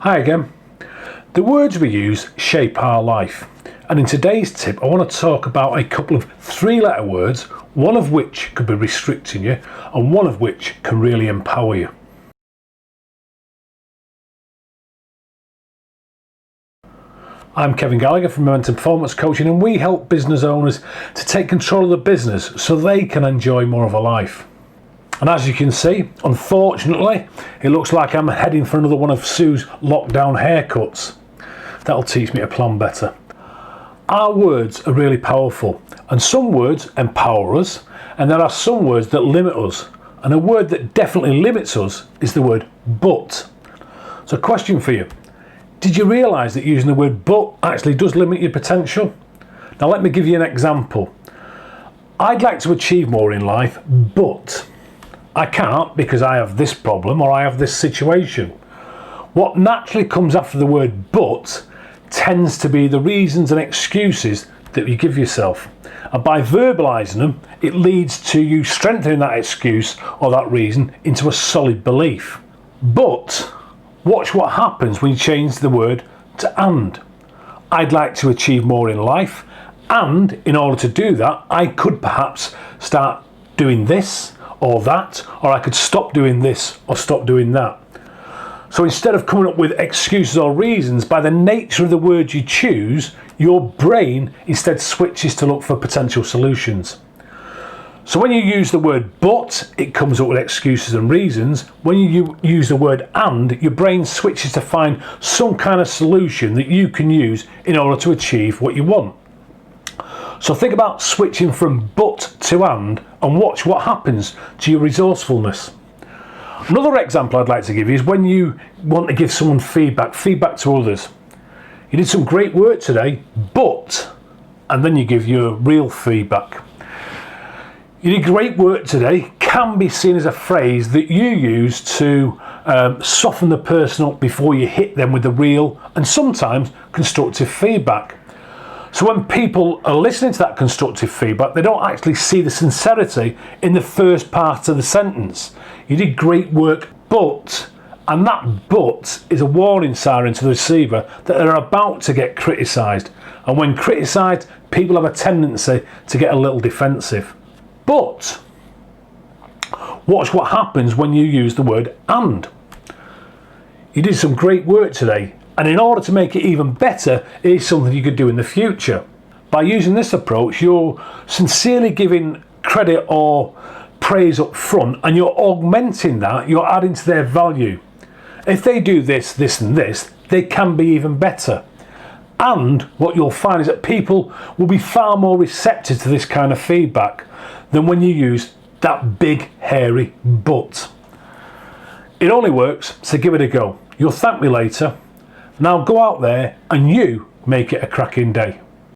Hi again. The words we use shape our life, and in today's tip I want to talk about a couple of three-letter words, one of which could be restricting you and one of which can really empower you. I'm Kevin Gallagher from Momentum Performance Coaching, and we help business owners to take control of the business so they can enjoy more of a life. And as you can see, unfortunately, it looks like I'm heading for another one of Sue's lockdown haircuts. That'll teach me to plan better. Our words are really powerful, and some words empower us, and there are some words that limit us. And a word that definitely limits us is the word but. So question for you. Did you realise that using the word but actually does limit your potential? Now let me give you an example. I'd like to achieve more in life, but I can't because I have this problem or I have this situation. What naturally comes after the word but tends to be the reasons and excuses that you give yourself. And by verbalising them, it leads to you strengthening that excuse or that reason into a solid belief. But watch what happens when you change the word to and. I'd like to achieve more in life, and in order to do that, I could perhaps start doing this or that, or I could stop doing this or stop doing that. So instead of coming up with excuses or reasons, by the nature of the word you choose, your brain instead switches to look for potential solutions. So when you use the word but, it comes up with excuses and reasons. When you use the word and, your brain switches to find some kind of solution that you can use in order to achieve what you want. So think about switching from but to and watch what happens to your resourcefulness. Another example I'd like to give you is when you want to give someone feedback to others. You did some great work today, but, and then you give your real feedback. You did great work today can be seen as a phrase that you use to soften the person up before you hit them with the real and sometimes constructive feedback. So when people are listening to that constructive feedback, they don't actually see the sincerity in the first part of the sentence. You did great work, but, and that but is a warning siren to the receiver that they're about to get criticised. And when criticised, people have a tendency to get a little defensive. But watch what happens when you use the word and. You did some great work today, and in order to make it even better, it is something you could do in the future. By using this approach, you're sincerely giving credit or praise up front, and you're augmenting that, you're adding to their value. If they do this, this and this, they can be even better. And what you'll find is that people will be far more receptive to this kind of feedback than when you use that big, hairy but. It only works, so give it a go. You'll thank me later. Now go out there and you make it a cracking day.